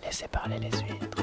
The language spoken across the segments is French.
Laissez parler les huîtres.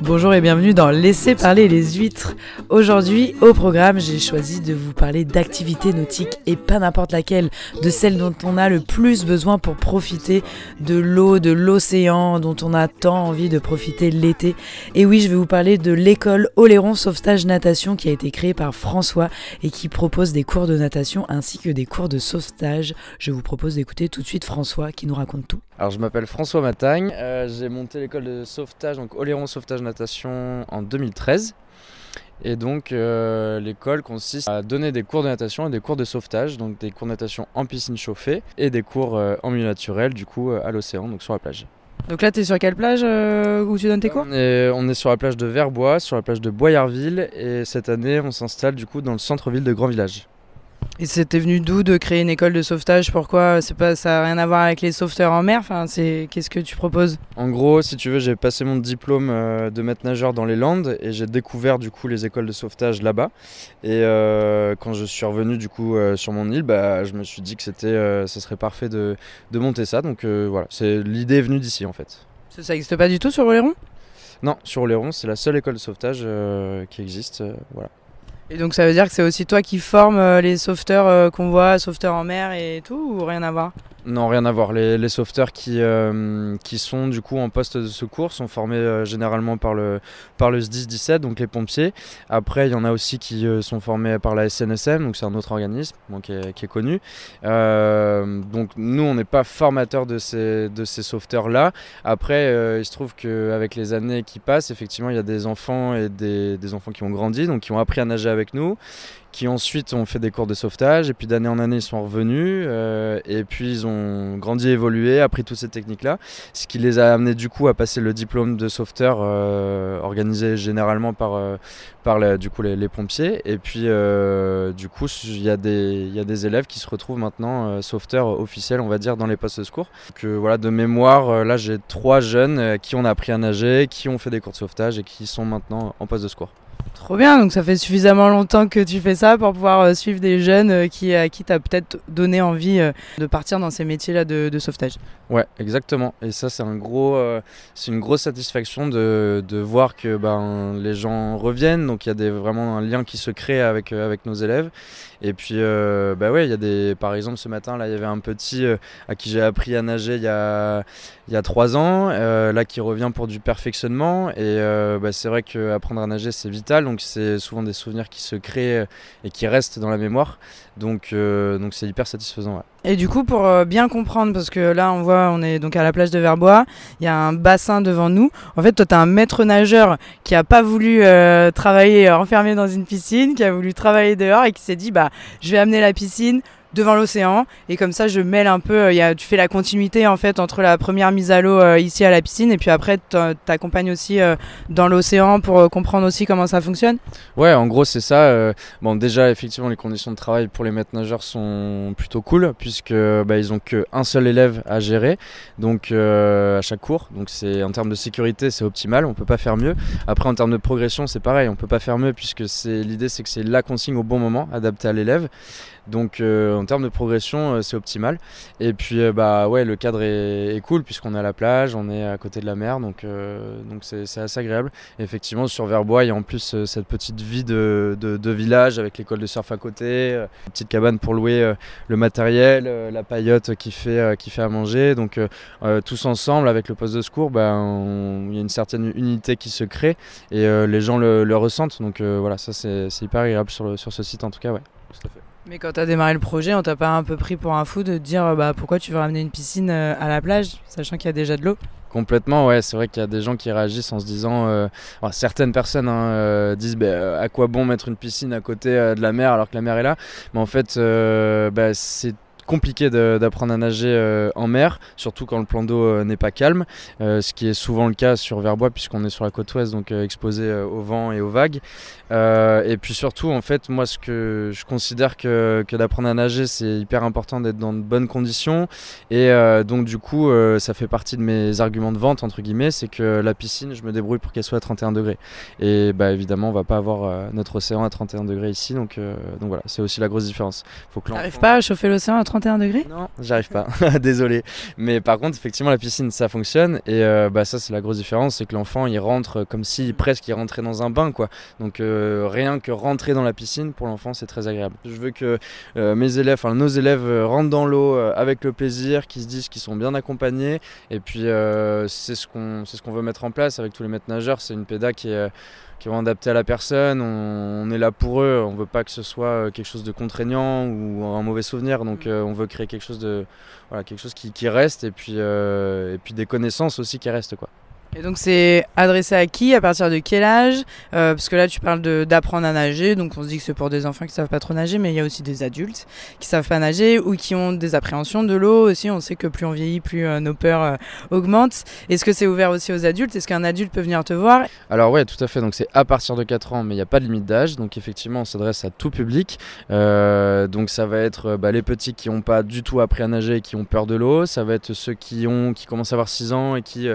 Bonjour et bienvenue dans Laissez parler les huîtres. Aujourd'hui, au programme, j'ai choisi de vous parler d'activités nautiques et pas n'importe laquelle, de celle dont on a le plus besoin pour profiter de l'eau, de l'océan, dont on a tant envie de profiter l'été. Et oui, je vais vous parler de l'école Oléron Sauvetage Natation qui a été créée par François et qui propose des cours de natation ainsi que des cours de sauvetage. Je vous propose d'écouter tout de suite François qui nous raconte tout. Alors je m'appelle François Matagne, j'ai monté l'école de sauvetage, donc Oléron Sauvetage Natation en 2013. Et donc l'école consiste à donner des cours de natation et des cours de sauvetage, donc des cours de natation en piscine chauffée et des cours en milieu naturel, du coup à l'océan, donc sur la plage. Donc là, tu es sur quelle plage où tu donnes tes cours ? On est sur la plage de Verbois, sur la plage de Boyarville, et cette année on s'installe du coup dans le centre-ville de Grand Village. Et c'était venu d'où de créer une école de sauvetage ? Pourquoi ? Ça n'a rien à voir avec les sauveteurs en mer ? Qu'est-ce que tu proposes ? En gros, si tu veux, j'ai passé mon diplôme de maître nageur dans les Landes et j'ai découvert du coup les écoles de sauvetage là-bas. Et quand je suis revenu du coup sur mon île, je me suis dit que ce serait parfait de monter ça. Donc voilà, l'idée est venue d'ici en fait. Ça n'existe pas du tout sur Oléron ? Non, sur Oléron, c'est la seule école de sauvetage qui existe. Voilà. Et donc ça veut dire que c'est aussi toi qui formes les sauveteurs qu'on voit, sauveteurs en mer et tout, ou rien à voir ? Non, rien à voir. Les sauveteurs qui sont du coup en poste de secours sont formés généralement par le SDIS 17, donc les pompiers. Après, il y en a aussi qui sont formés par la SNSM, donc c'est un autre organisme qui est connu. Donc nous, on n'est pas formateurs de ces sauveteurs-là. Après, il se trouve qu'avec les années qui passent, effectivement, il y a des enfants et des enfants qui ont grandi, donc qui ont appris à nager avec nous, qui ensuite ont fait des cours de sauvetage, et puis d'année en année ils sont revenus, et puis ils ont grandi, évolué, appris toutes ces techniques-là, ce qui les a amenés du coup à passer le diplôme de sauveteur organisé généralement par les pompiers, et puis du coup il y a des élèves qui se retrouvent maintenant sauveteurs officiels, on va dire, dans les postes de secours. Donc voilà, de mémoire, là j'ai 3 jeunes qui ont appris à nager, qui ont fait des cours de sauvetage et qui sont maintenant en poste de secours. Trop bien, donc ça fait suffisamment longtemps que tu fais ça pour pouvoir suivre des jeunes à qui t'as peut-être donné envie de partir dans ces métiers-là de sauvetage. Ouais, exactement. Et ça, c'est une grosse satisfaction de voir que les gens reviennent. Donc il y a vraiment un lien qui se crée avec nos élèves. Et puis, par exemple, ce matin, là, il y avait un petit à qui j'ai appris à nager il y a 3 ans, là, qui revient pour du perfectionnement. Et c'est vrai qu'apprendre à nager, c'est vital. Donc c'est souvent des souvenirs qui se créent et qui restent dans la mémoire. Donc c'est hyper satisfaisant. Ouais. Et du coup, pour bien comprendre, parce que là on est donc à la plage de Verbois, il y a un bassin devant nous. En fait, toi tu as un maître nageur qui a pas voulu travailler enfermé dans une piscine, qui a voulu travailler dehors et qui s'est dit je vais amener la piscine devant l'océan, et comme ça je mêle un peu, tu fais la continuité en fait entre la première mise à l'eau ici à la piscine, et puis après t'accompagnes aussi dans l'océan pour comprendre aussi comment ça fonctionne. Ouais, en gros c'est ça. Déjà effectivement les conditions de travail pour les maîtres nageurs sont plutôt cool, puisque ils ont qu'un seul élève à gérer, donc à chaque cours, donc c'est, en termes de sécurité c'est optimal, on peut pas faire mieux. Après en termes de progression c'est pareil, on peut pas faire mieux, puisque l'idée c'est que c'est la consigne au bon moment, adaptée à l'élève. Donc en termes de progression c'est optimal, et puis le cadre est cool puisqu'on est à la plage, on est à côté de la mer, donc c'est assez agréable. Et effectivement sur Verbois il y a en plus cette petite vie de village avec l'école de surf à côté, une petite cabane pour louer le matériel, la paillote qui fait à manger, donc tous ensemble avec le poste de secours, il y a une certaine unité qui se crée, et les gens le ressentent, donc voilà, ça c'est hyper agréable sur ce site en tout cas, ouais, tout à fait. Mais quand tu as démarré le projet, on t'a pas un peu pris pour un fou de te dire pourquoi tu veux ramener une piscine à la plage, sachant qu'il y a déjà de l'eau ? Complètement, ouais, c'est vrai qu'il y a des gens qui réagissent en se disant, certaines personnes disent à quoi bon mettre une piscine à côté de la mer alors que la mer est là, mais en fait c'est compliqué d'apprendre à nager en mer, surtout quand le plan d'eau n'est pas calme, ce qui est souvent le cas sur Verbois puisqu'on est sur la côte ouest, donc exposé au vent et aux vagues. Et puis surtout, en fait, moi, ce que je considère que d'apprendre à nager, c'est hyper important d'être dans de bonnes conditions. Et donc du coup, ça fait partie de mes arguments de vente, entre guillemets, c'est que la piscine, je me débrouille pour qu'elle soit à 31 degrés. Et évidemment, on va pas avoir notre océan à 31 degrés ici, donc voilà, c'est aussi la grosse différence. T'arrives pas à chauffer l'océan à 31 ? 31 degrés? Non, j'arrive pas, désolé. Mais par contre, effectivement, la piscine, ça fonctionne. Et ça, c'est la grosse différence, c'est que l'enfant, il rentre comme si presque il rentrait dans un bain, quoi. Donc rien que rentrer dans la piscine, pour l'enfant, c'est très agréable. Je veux que nos élèves rentrent dans l'eau avec le plaisir, qu'ils se disent qu'ils sont bien accompagnés. Et puis c'est ce qu'on veut mettre en place avec tous les maîtres nageurs. C'est une péda qui est vraiment adaptée à la personne. On est là pour eux. On veut pas que ce soit quelque chose de contraignant ou un mauvais souvenir. Donc on veut créer quelque chose qui reste et puis des connaissances aussi qui restent, quoi. Et donc c'est adressé à qui, à partir de quel âge? Parce que là tu parles d'apprendre à nager, donc on se dit que c'est pour des enfants qui savent pas trop nager, mais il y a aussi des adultes qui savent pas nager ou qui ont des appréhensions de l'eau aussi. On sait que plus on vieillit, plus nos peurs augmentent. Est-ce que c'est ouvert aussi aux adultes? Est-ce qu'un adulte peut venir te voir? Alors ouais, tout à fait, donc c'est à partir de 4 ans, mais il n'y a pas de limite d'âge, donc effectivement on s'adresse à tout public. Donc ça va être les petits qui n'ont pas du tout appris à nager et qui ont peur de l'eau, ça va être ceux qui commencent à avoir 6 ans et qui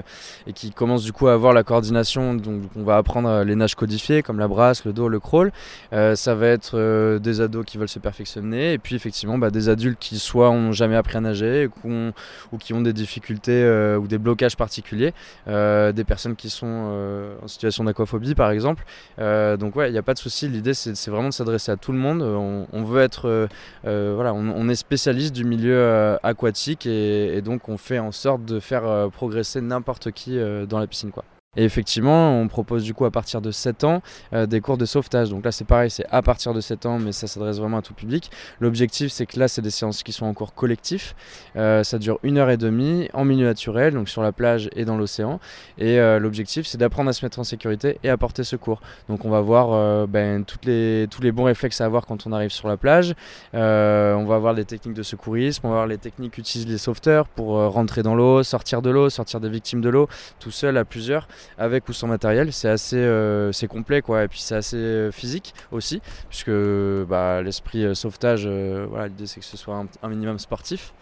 commence du coup à avoir la coordination, donc on va apprendre les nages codifiés comme la brasse, le dos, le crawl. Ça va être des ados qui veulent se perfectionner et puis effectivement des adultes qui soit n'ont jamais appris à nager ou qui ont des difficultés ou des blocages particuliers, des personnes qui sont en situation d'aquaphobie par exemple. Donc ouais, il n'y a pas de souci, l'idée c'est vraiment de s'adresser à tout le monde. On veut être on est spécialiste du milieu aquatique et donc on fait en sorte de faire progresser n'importe qui dans la piscine, quoi. Et effectivement, on propose du coup à partir de 7 ans des cours de sauvetage. Donc là c'est pareil, c'est à partir de 7 ans, mais ça s'adresse vraiment à tout public. L'objectif c'est que là c'est des séances qui sont en cours collectif. Ça dure 1h30 en milieu naturel, donc sur la plage et dans l'océan. Et l'objectif c'est d'apprendre à se mettre en sécurité et à porter secours. Donc on va voir tous les bons réflexes à avoir quand on arrive sur la plage. On va voir les techniques de secourisme, on va voir les techniques qu'utilisent les sauveteurs pour rentrer dans l'eau, sortir des victimes de l'eau, tout seul, à plusieurs, avec ou sans matériel. C'est assez c'est complet, quoi, et puis c'est assez physique aussi, puisque l'esprit sauvetage, l'idée c'est que ce soit un minimum sportif.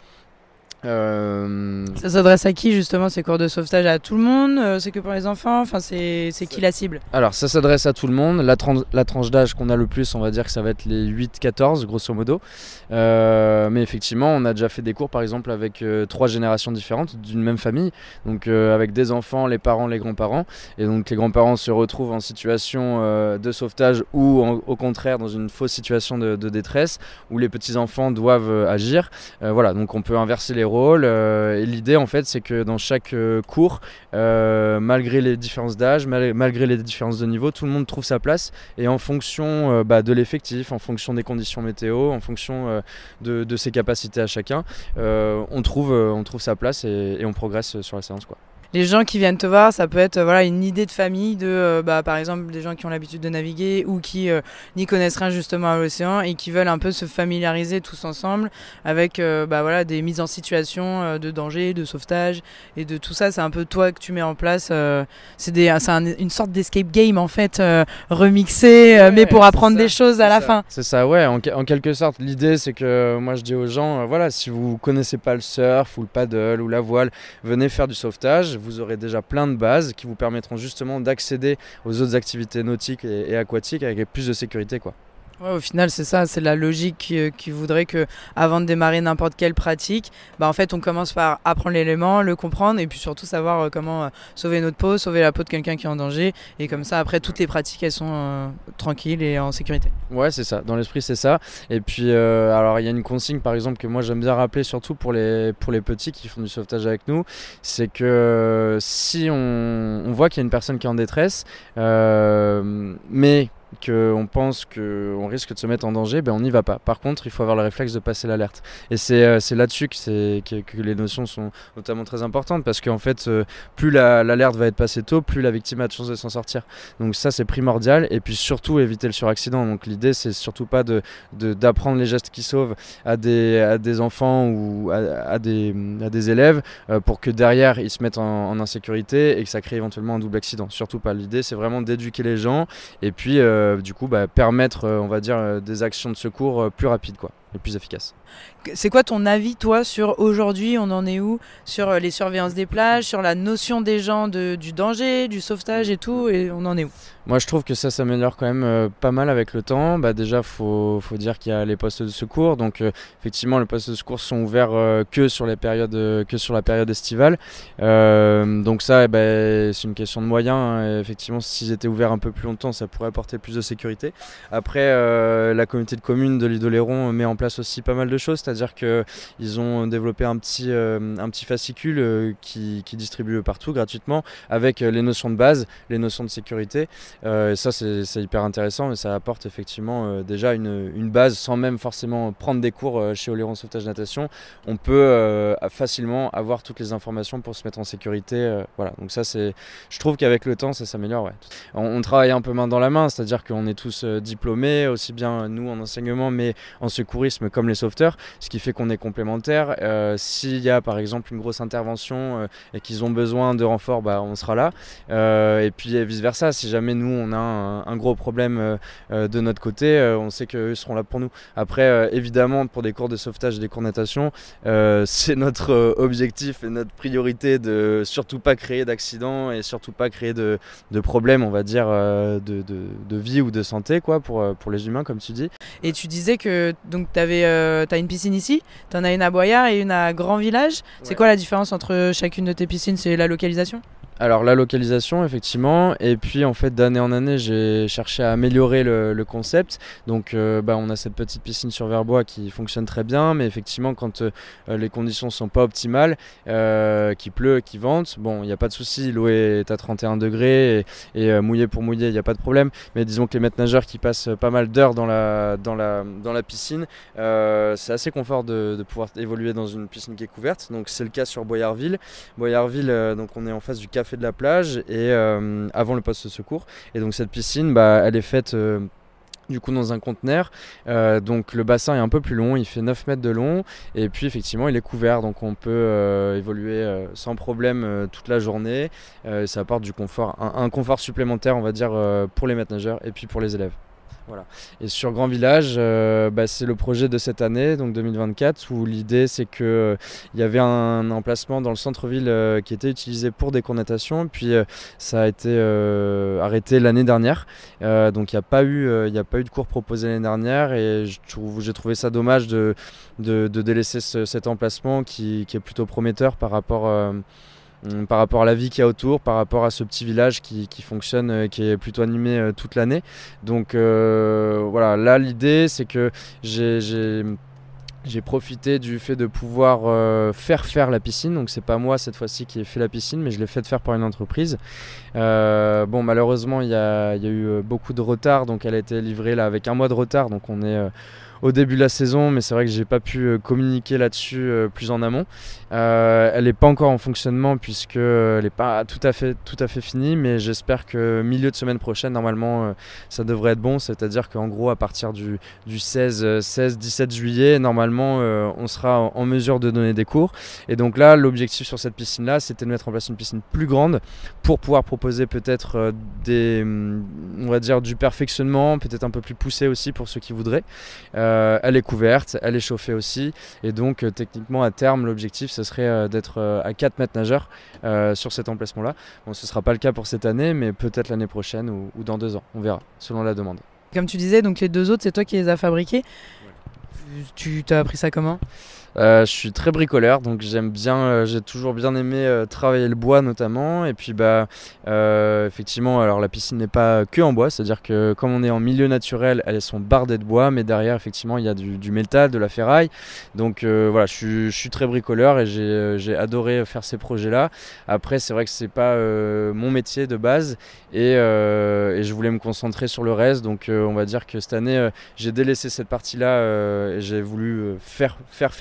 Ça s'adresse à qui justement ces cours de sauvetage? À tout le monde? C'est que pour les enfants? Enfin, c'est qui la cible? Alors ça s'adresse à tout le monde. La tranche d'âge qu'on a le plus, on va dire que ça va être les 8-14 grosso modo. Mais effectivement on a déjà fait des cours par exemple avec 3 générations différentes d'une même famille. Donc avec des enfants, les parents, les grands-parents. Et donc les grands-parents se retrouvent en situation de sauvetage ou au contraire dans une fausse situation de détresse où les petits-enfants doivent agir. Donc on peut inverser les rôles. Et l'idée en fait c'est que dans chaque cours, malgré les différences d'âge, malgré les différences de niveau, tout le monde trouve sa place et en fonction de l'effectif, en fonction des conditions météo, en fonction de ses capacités à chacun, on trouve sa place et on progresse sur la séance, quoi. Les gens qui viennent te voir, ça peut être une idée de famille de par exemple des gens qui ont l'habitude de naviguer ou qui n'y connaissent rien justement à l'océan et qui veulent un peu se familiariser tous ensemble avec des mises en situation de danger, de sauvetage et de tout ça. C'est un peu toi que tu mets en place. C'est une sorte d'escape game en fait, remixé, mais pour apprendre des choses à la fin. C'est ça, ouais, en quelque sorte. L'idée c'est que moi je dis aux gens, si vous connaissez pas le surf ou le paddle ou la voile, venez faire du sauvetage. Vous aurez déjà plein de bases qui vous permettront justement d'accéder aux autres activités nautiques et aquatiques avec plus de sécurité, quoi. Ouais, au final, c'est ça, c'est la logique qui voudrait que, avant de démarrer n'importe quelle pratique, en fait, on commence par apprendre l'élément, le comprendre et puis surtout savoir comment sauver notre peau, sauver la peau de quelqu'un qui est en danger. Et comme ça, après, toutes les pratiques, elles sont tranquilles et en sécurité. Ouais, c'est ça. Dans l'esprit, c'est ça. Et puis, alors, il y a une consigne, par exemple, que moi j'aime bien rappeler, surtout pour les petits qui font du sauvetage avec nous, c'est que si on voit qu'il y a une personne qui est en détresse, mais qu'on pense qu'on risque de se mettre en danger, on n'y va pas. Par contre, il faut avoir le réflexe de passer l'alerte. Et c'est là-dessus que les notions sont notamment très importantes, parce qu'en fait, plus l'alerte va être passée tôt, plus la victime a de chances de s'en sortir. Donc ça, c'est primordial. Et puis surtout, éviter le suraccident. Donc l'idée, c'est surtout pas d'apprendre les gestes qui sauvent à des enfants ou à des élèves pour que derrière, ils se mettent en insécurité et que ça crée éventuellement un double accident. Surtout pas. L'idée, c'est vraiment d'éduquer les gens et puis du coup permettre on va dire des actions de secours plus rapides, quoi. et plus efficace. C'est quoi ton avis, toi, sur aujourd'hui, on en est où sur les surveillances des plages, sur la notion des gens du danger, du sauvetage et tout, et on en est où? Moi je trouve que ça s'améliore quand même pas mal avec le temps. Déjà faut dire qu'il y a les postes de secours, donc effectivement les postes de secours sont ouverts que sur la période estivale. Donc ça c'est une question de moyens, hein. Effectivement s'ils étaient ouverts un peu plus longtemps ça pourrait apporter plus de sécurité. Après la communauté de communes de l'île d'Oléron met en place aussi pas mal de choses, c'est-à-dire qu'ils ont développé un petit fascicule qui distribue partout gratuitement avec les notions de base, les notions de sécurité. Et ça c'est hyper intéressant, et ça apporte effectivement déjà une base sans même forcément prendre des cours chez Oléron Sauvetage Natation. On peut facilement avoir toutes les informations pour se mettre en sécurité. Voilà. Donc ça je trouve qu'avec le temps ça s'améliore. Ouais. On travaille un peu main dans la main, c'est-à-dire qu'on est tous diplômés, aussi bien nous en enseignement mais en secourisme comme les sauveteurs, ce qui fait qu'on est complémentaires. S'il y a par exemple une grosse intervention et qu'ils ont besoin de renfort, on sera là. Et puis vice versa, si jamais nous on a un gros problème de notre côté, on sait qu'eux seront là pour nous. Après évidemment pour des cours de sauvetage et des cours de natation, c'est notre objectif et notre priorité de surtout pas créer d'accidents et surtout pas créer de problèmes, on va dire, de vie ou de santé quoi, pour les humains comme tu dis. Et tu disais que t'as une piscine ici, t'en as une à Boyard et une à Grand Village. Ouais. C'est quoi la différence entre chacune de tes piscines? C'est la localisation? Alors la localisation effectivement, et puis en fait d'année en année j'ai cherché à améliorer le concept. Donc on a cette petite piscine sur Verbois qui fonctionne très bien, mais effectivement quand les conditions sont pas optimales, qu'il pleut, qu'il vente, il n'y a pas de souci, l'eau est à 31 degrés et mouillé pour mouillé, il n'y a pas de problème. Mais disons que les maîtres nageurs qui passent pas mal d'heures dans la piscine, c'est assez confort de pouvoir évoluer dans une piscine qui est couverte. Donc c'est le cas sur Boyardville. Donc on est en face du café de la plage et avant le poste de secours, et donc cette piscine elle est faite du coup dans un conteneur, donc le bassin est un peu plus long, il fait 9 mètres de long, et puis effectivement il est couvert, donc on peut évoluer sans problème toute la journée. Ça apporte du confort, un confort supplémentaire on va dire pour les maîtres nageurs et puis pour les élèves. Voilà. Et sur Grand Village, c'est le projet de cette année, donc 2024, où l'idée c'est qu'il y avait un emplacement dans le centre-ville qui était utilisé pour des cours de natation, puis ça a été arrêté l'année dernière. Donc il n'y a pas eu de cours proposés l'année dernière, et j'ai trouvé ça dommage de délaisser cet emplacement qui est plutôt prometteur par rapport à la vie qu'il y a autour, par rapport à ce petit village qui fonctionne, qui est plutôt animé toute l'année. Donc voilà, là l'idée c'est que j'ai profité du fait de pouvoir faire la piscine. Donc c'est pas moi cette fois-ci qui ai fait la piscine, mais je l'ai fait faire par une entreprise. Malheureusement il y a eu beaucoup de retard, donc elle a été livrée là avec un mois de retard, donc on est au début de la saison, mais c'est vrai que j'ai pas pu communiquer là-dessus plus en amont. Elle n'est pas encore en fonctionnement puisqu'elle n'est pas tout à fait finie, mais j'espère que milieu de semaine prochaine, normalement, ça devrait être bon. C'est-à-dire qu'en gros, à partir du 16-17 juillet, normalement, on sera en mesure de donner des cours. Et donc là, l'objectif sur cette piscine-là, c'était de mettre en place une piscine plus grande pour pouvoir proposer peut-être on va dire du perfectionnement, peut-être un peu plus poussé aussi pour ceux qui voudraient. Elle est couverte, elle est chauffée aussi, et donc techniquement à terme l'objectif ce serait d'être à 4 maîtres nageurs sur cet emplacement-là. Bon, ce ne sera pas le cas pour cette année, mais peut-être l'année prochaine ou dans 2 ans, on verra, selon la demande. Comme tu disais, donc les 2 autres, c'est toi qui les as fabriqués. Ouais. Tu t'as appris ça comment ? Je suis très bricoleur, donc j'aime bien, j'ai toujours bien aimé travailler le bois notamment, et puis effectivement, alors la piscine n'est pas que en bois, c'est-à-dire que comme on est en milieu naturel, elles sont bardées de bois, mais derrière effectivement il y a du métal, de la ferraille, donc voilà, je suis très bricoleur et j'ai adoré faire ces projets-là. Après c'est vrai que c'est pas mon métier de base, et je voulais me concentrer sur le reste, donc on va dire que cette année j'ai délaissé cette partie-là et j'ai voulu faire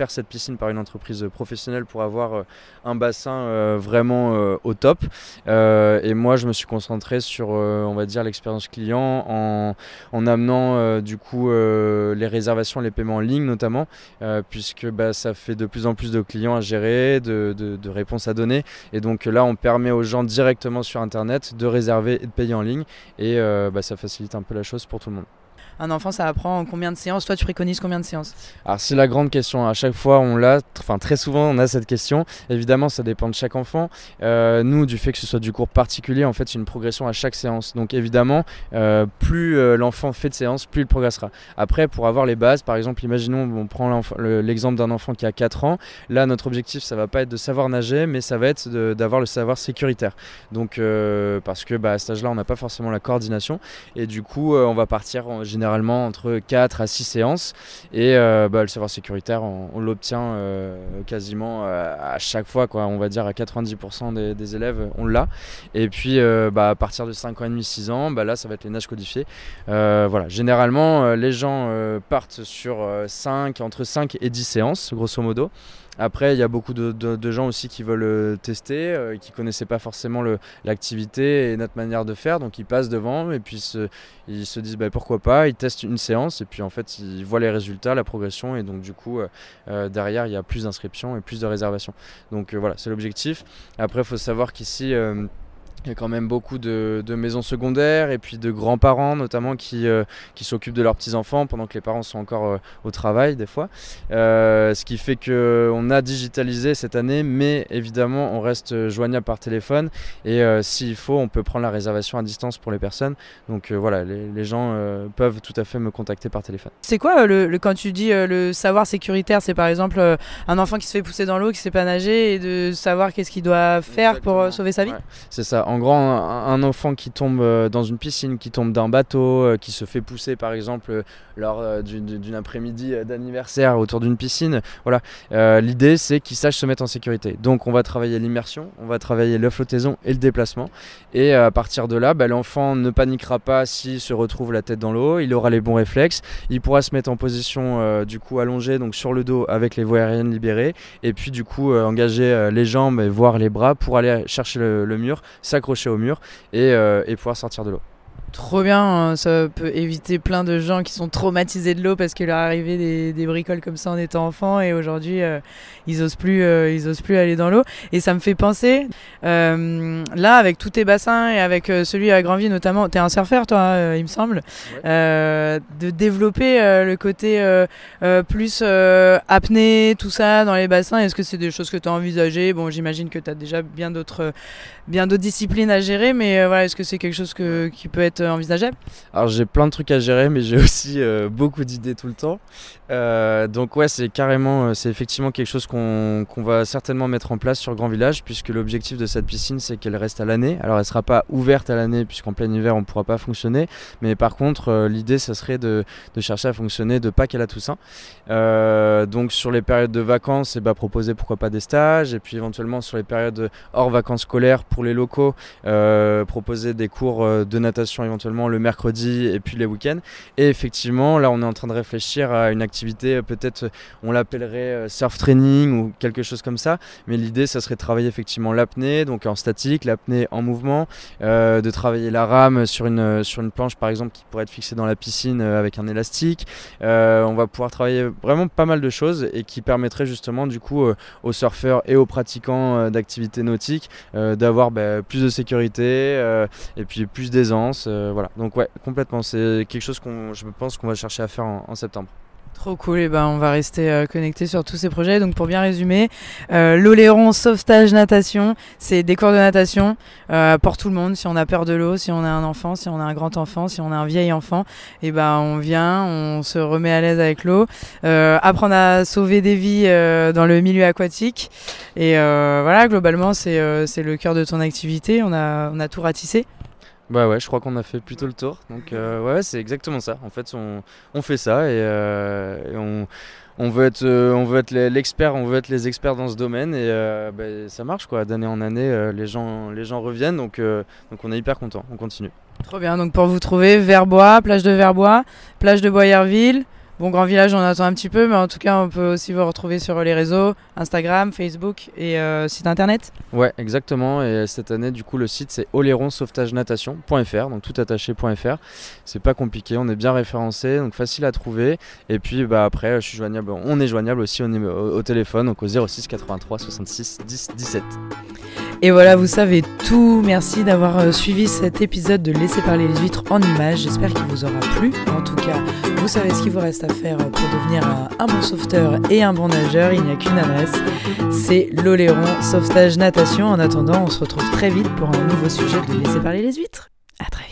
cette piscine par une entreprise professionnelle pour avoir un bassin vraiment au top, et moi je me suis concentré sur on va dire l'expérience client en amenant du coup les réservations, les paiements en ligne notamment, puisque ça fait de plus en plus de clients à gérer, de réponses à donner, et donc là on permet aux gens directement sur internet de réserver et de payer en ligne, et ça facilite un peu la chose pour tout le monde. Un enfant, ça apprend en combien de séances? Toi, tu préconises combien de séances? Alors c'est la grande question, à chaque fois on l'a, enfin très souvent on a cette question. Évidemment ça dépend de chaque enfant. Nous, du fait que ce soit du cours particulier, en fait c'est une progression à chaque séance. Donc évidemment plus l'enfant fait de séances, plus il progressera. Après, pour avoir les bases, par exemple imaginons on prend l'exemple d'un enfant qui a 4 ans. Là notre objectif ça va pas être de savoir nager, mais ça va être d'avoir le savoir sécuritaire. Donc parce que à cet âge là on n'a pas forcément la coordination, et du coup on va partir généralement entre 4 à 6 séances, et le savoir sécuritaire on l'obtient quasiment à chaque fois, quoi. On va dire à 90% des élèves on l'a. Et puis à partir de 5 ans et demi, 6 ans, là ça va être les nages codifiés. Voilà, généralement les gens partent sur entre 5 et 10 séances grosso modo. Après, il y a beaucoup de gens aussi qui veulent tester, qui ne connaissaient pas forcément l'activité et notre manière de faire, donc ils passent devant et puis ils se disent pourquoi pas, ils testent une séance et puis en fait ils voient les résultats, la progression, et donc du coup derrière il y a plus d'inscriptions et plus de réservations. Donc voilà, c'est l'objectif. Après, il faut savoir qu'ici il y a quand même beaucoup de maisons secondaires et puis de grands-parents notamment qui s'occupent de leurs petits-enfants pendant que les parents sont encore au travail des fois. Ce qui fait qu'on a digitalisé cette année, mais évidemment on reste joignable par téléphone, et s'il faut on peut prendre la réservation à distance pour les personnes. Donc voilà, les gens peuvent tout à fait me contacter par téléphone. C'est quoi quand tu dis le savoir sécuritaire? C'est par exemple un enfant qui se fait pousser dans l'eau, qui ne sait pas nager, et de savoir qu'est-ce qu'il doit faire. Exactement. Pour sauver sa vie? Ouais, c'est ça. En gros, un enfant qui tombe dans une piscine, qui tombe d'un bateau, qui se fait pousser par exemple lors d'une après-midi d'anniversaire autour d'une piscine, voilà. L'idée c'est qu'il sache se mettre en sécurité. Donc on va travailler l'immersion, on va travailler la flottaison et le déplacement. Et à partir de là, l'enfant ne paniquera pas s'il se retrouve la tête dans l'eau, il aura les bons réflexes, il pourra se mettre en position du coup allongée, donc sur le dos avec les voies aériennes libérées, et puis du coup engager les jambes et voire les bras pour aller chercher le mur, s'accrocher au mur et pouvoir sortir de l'eau. Trop bien, ça peut éviter plein de gens qui sont traumatisés de l'eau parce qu'il leur est arrivé des bricoles comme ça en étant enfant, et aujourd'hui ils osent plus aller dans l'eau. Et ça me fait penser, là avec tous tes bassins et avec celui à Granville notamment, t'es un surfeur toi, il me semble, ouais. De développer le côté plus apnée, tout ça dans les bassins. Est-ce que c'est des choses que tu as envisagées? Bon, j'imagine que tu as déjà bien d'autres disciplines à gérer, mais voilà, est-ce que c'est quelque chose qui peut être envisageable? Alors j'ai plein de trucs à gérer, mais j'ai aussi beaucoup d'idées tout le temps. Donc ouais, c'est effectivement quelque chose qu'on va certainement mettre en place sur Grand Village, puisque l'objectif de cette piscine c'est qu'elle reste à l'année. Alors elle sera pas ouverte à l'année puisqu'en plein hiver on pourra pas fonctionner, mais par contre l'idée ça serait de chercher à fonctionner de Pâques à la Toussaint. Donc sur les périodes de vacances, proposer pourquoi pas des stages, et puis éventuellement sur les périodes hors vacances scolaires pour les locaux, proposer des cours de natation éventuellement le mercredi et puis les week-ends. Et effectivement là on est en train de réfléchir à une activité, peut-être on l'appellerait surf training ou quelque chose comme ça, mais l'idée ça serait de travailler effectivement l'apnée, donc en statique, l'apnée en mouvement, de travailler la rame sur une planche par exemple qui pourrait être fixée dans la piscine avec un élastique. On va pouvoir travailler vraiment pas mal de choses, et qui permettrait justement du coup aux surfeurs et aux pratiquants d'activités nautiques d'avoir plus de sécurité et puis plus d'aisance, voilà. Donc ouais, complètement, c'est quelque chose je pense qu'on va chercher à faire en septembre. Trop cool, et on va rester connectés sur tous ces projets. Donc pour bien résumer, l'Oléron Sauvetage Natation, c'est des cours de natation pour tout le monde. Si on a peur de l'eau, si on a un enfant, si on a un grand enfant, si on a un vieil enfant, on vient, on se remet à l'aise avec l'eau, apprendre à sauver des vies dans le milieu aquatique. Et voilà, globalement c'est le cœur de ton activité. On a tout ratissé. Bah ouais, je crois qu'on a fait plutôt le tour. Donc ouais, c'est exactement ça. En fait, on fait ça, et on veut être l'expert, on veut être les experts dans ce domaine, et ça marche quoi. D'année en année, les gens reviennent, donc on est hyper content. On continue. Trop bien. Donc pour vous trouver, Verbois, plage de Verbois, plage de Boyerville. Bon, Grand Village, on attend un petit peu, mais en tout cas, on peut aussi vous retrouver sur les réseaux, Instagram, Facebook et site internet. Ouais, exactement. Et cette année, du coup, le site, c'est oléronsauvetagenatation.fr, donc toutattaché.fr. C'est pas compliqué, on est bien référencé, donc facile à trouver. Et puis, après, on est joignable aussi au téléphone, donc au 06 83 66 10 17. Et voilà, vous savez tout. Merci d'avoir suivi cet épisode de Laisser parler les huîtres en images. J'espère qu'il vous aura plu. En tout cas, vous savez ce qu'il vous reste à faire pour devenir un bon sauveteur et un bon nageur. Il n'y a qu'une adresse, c'est l'Oléron Sauvetage Natation. En attendant, on se retrouve très vite pour un nouveau sujet de Laisser parler les huîtres. À très vite.